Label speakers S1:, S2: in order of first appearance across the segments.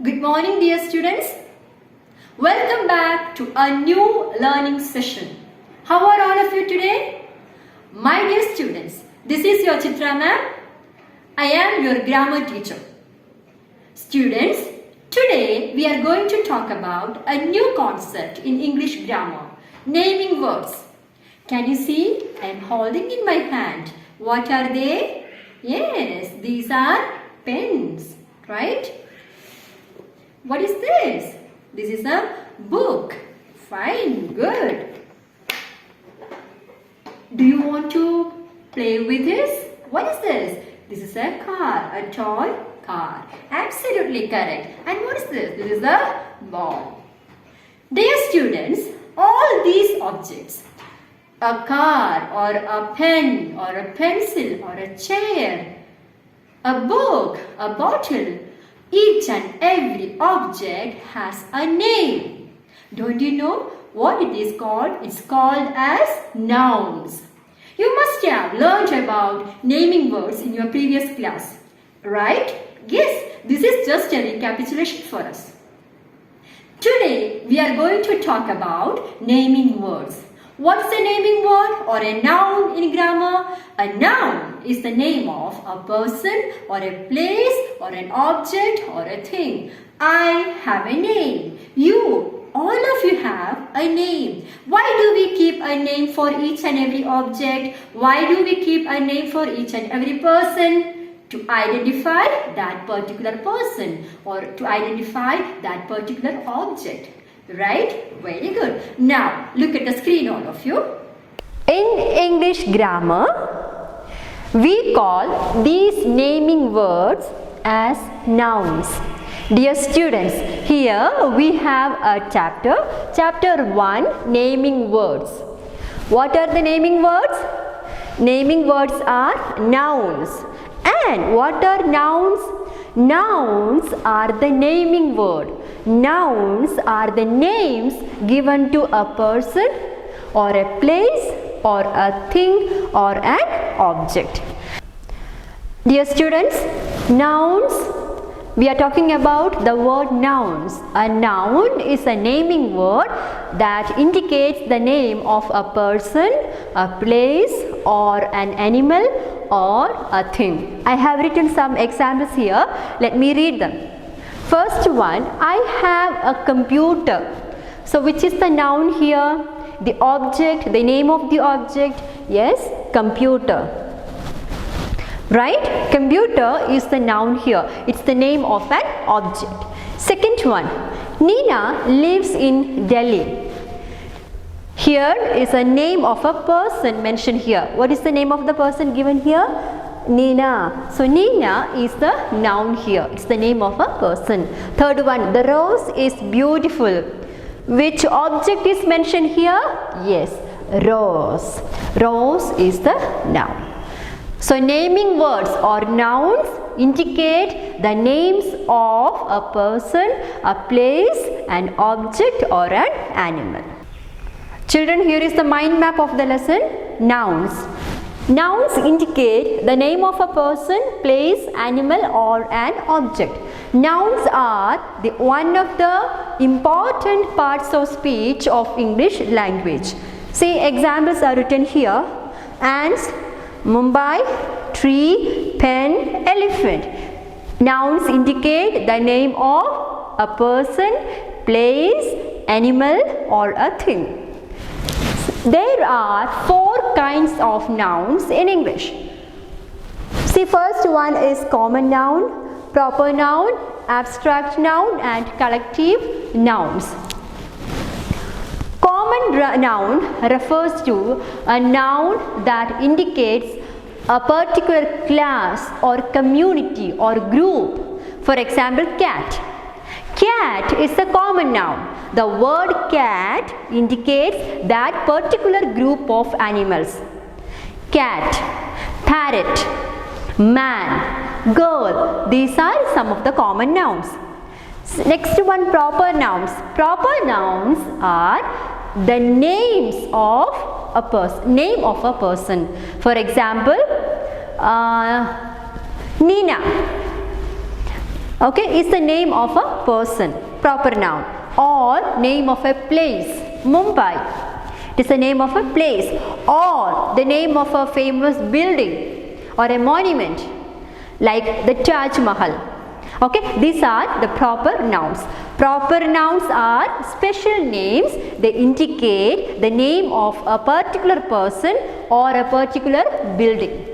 S1: Good morning, dear students. Welcome back to a new learning session. How are all of you today? My dear students, this is your Chitra ma'am. I am your grammar teacher. Students, today we are going to talk about a new concept in English grammar, naming words. Can you see? I am holding in my hand. What are they? Yes, these are pens, right? What is this? This is a book. Fine, good. Do you want to play with this? What is this? This is a car, a toy car. Absolutely correct. And what is this? This is a ball. Dear students, all these objects, a car or a pen or a pencil or a chair, a book, a bottle, each and every object has a name. Don't you know what it is called? It's called as nouns. You must have learned about naming words in your previous class, right? Yes, this is just a recapitulation for us. Today, we are going to talk about naming words. What's a naming word or a noun in grammar? A noun is the name of a person or a place or an object or a thing. I have a name. You, all of you have a name. Why do we keep a name for each and every object? Why do we keep a name for each and every person? To identify that particular person or to identify that particular object. Right? Very good. Now, look at the screen, all of you. In English grammar, we call these naming words as nouns. Dear students, here we have a chapter. Chapter 1, naming words. What are the naming words? Naming words are nouns. And what are nouns? Nouns are the naming word. Nouns are the names given to a person or a place or a thing or an object. Dear students, nouns, we are talking about the word nouns. A noun is a naming word that indicates the name of a person, a place or an animal or a thing. I have written some examples here. Let me read them. First one, I have a computer. So which is the noun here? The object, the name of the object. Yes, computer. Right? Computer is the noun here. It's the name of an object. Second one, Nina lives in Delhi. Here is a name of a person mentioned here. What is the name of the person given here? Nina. So Nina is the noun here. It's the name of a person. Third one, the rose is beautiful. Which object is mentioned here? Yes, rose. Rose is the noun. So naming words or nouns indicate the names of a person, a place, an object or an animal. Children, here is the mind map of the lesson. Nouns. Nouns indicate the name of a person, place, animal or an object. Nouns are one of the important parts of speech of English language. See, examples are written here. Ants, Mumbai, tree, pen, elephant. Nouns indicate the name of a person, place, animal or a thing. There are 4 kinds of nouns in English. See, first one is common noun, proper noun, abstract noun and collective nouns. Common noun refers to a noun that indicates a particular class or community or group. For example, cat. Cat is a common noun. The word cat indicates that particular group of animals. Cat, parrot, man, girl. These are some of the common nouns. Next one, proper nouns. Proper nouns are the names of a person. Name of a person. For example, Nina. Okay, is the name of a person, proper noun, or name of a place, Mumbai. It is the name of a place, or the name of a famous building or a monument like the Taj Mahal. Okay, these are the proper nouns. Proper nouns are special names. They indicate the name of a particular person or a particular building.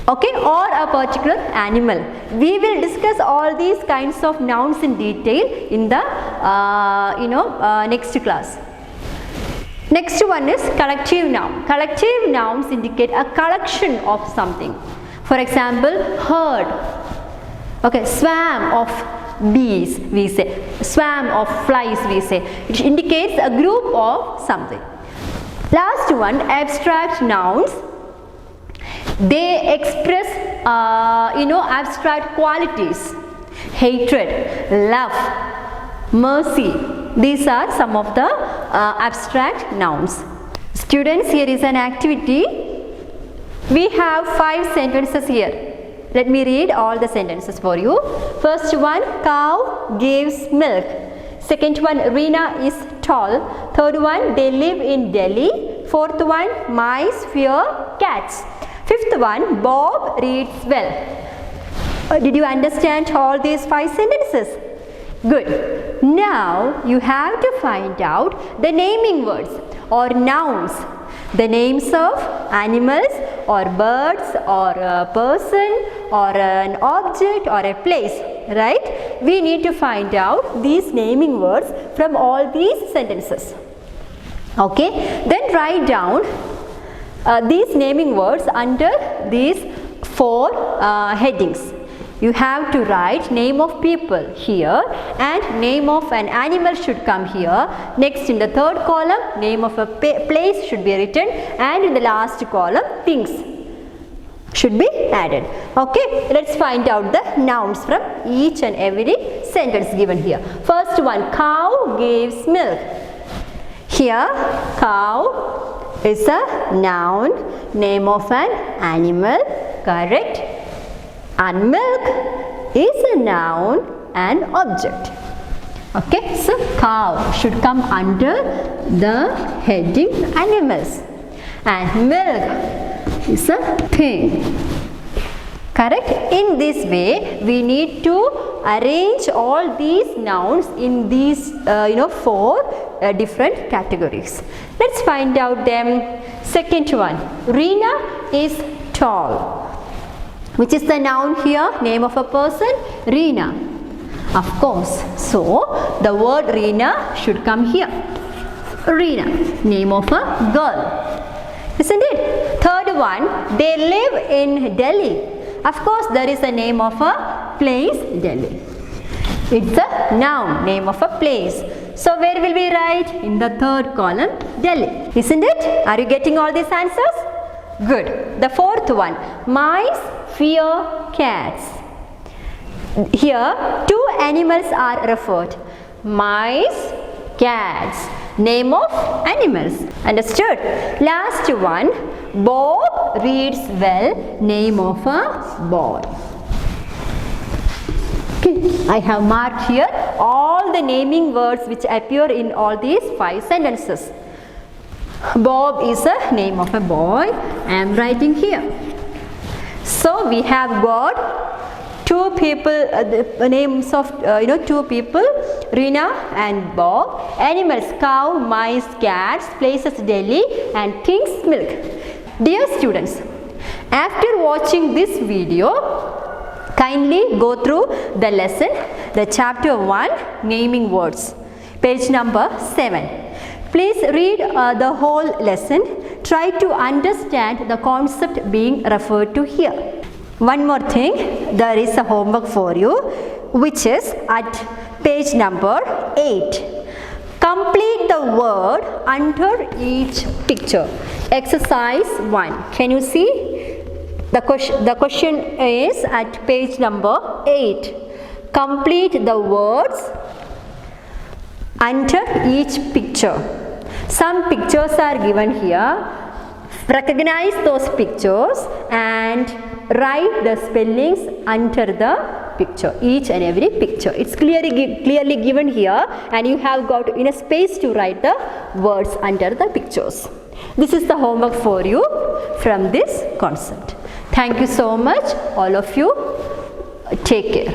S1: Okay, or a particular animal. We will discuss all these kinds of nouns in detail in the next class. Next one is collective noun. Collective nouns indicate a collection of something. For example, herd. Okay, swarm of bees, we say. Swarm of flies, we say. It indicates a group of something. Last one, abstract nouns. They express, abstract qualities. Hatred, love, mercy. These are some of the abstract nouns. Students, here is an activity. We have 5 sentences here. Let me read all the sentences for you. First one, cow gives milk. Second one, Reena is tall. Third one, they live in Delhi. Fourth one, mice fear cats. Fifth one, Bob reads well. Did you understand all these 5 sentences? Good. Now you have to find out the naming words or nouns. The names of animals or birds or a person or an object or a place, right? We need to find out these naming words from all these sentences. Okay, then write down these naming words under these 4 headings. You have to write name of people here and name of an animal should come here. Next, in the third column, name of a place should be written, and in the last column, things should be added. Okay, let's find out the nouns from each and every sentence given here. First one, cow gives milk. Here, cow is a noun, name of an animal, correct? And milk is a noun and object. Okay, so cow should come under the heading animals, and milk is a thing. Correct? In this way, we need to arrange all these nouns in these 4 different categories. Let's find out them. Second one, Reena is tall. Which is the noun here? Name of a person? Reena. Of course. So, the word Reena should come here. Reena, name of a girl. Isn't it? Third one, they live in Delhi. Of course, there is a name of a place, Delhi. It's a noun, name of a place. So, where will we write? In the third column, Delhi. Isn't it? Are you getting all these answers? Good. The fourth one, mice fear cats. Here, 2 animals are referred. Mice, cats. Name of animals. Understood? Last one, Bob reads well. Name of a boy. Okay, I have marked here all the naming words which appear in all these 5 sentences. Bob is a name of a boy. I am writing here. So we have got 2 people, the names of 2 people, Reena and Bob. Animals, cow, mice, cats. Places, Delhi, and things, milk. Dear students, after watching this video, kindly go through the lesson, the chapter 1, naming words, page number 7. Please read the whole lesson. Try to understand the concept being referred to here. One more thing, there is a homework for you, which is at page number 8. Complete the word under each picture. Exercise 1. Can you see? The question is at page number 8. Complete the words under each picture. Some pictures are given here. Recognize those pictures and write the spellings under the picture, each and every picture. It's clearly given here, and you have got in a space to write the words under the pictures. This is the homework for you from this concept. Thank you so much, all of you. Take care.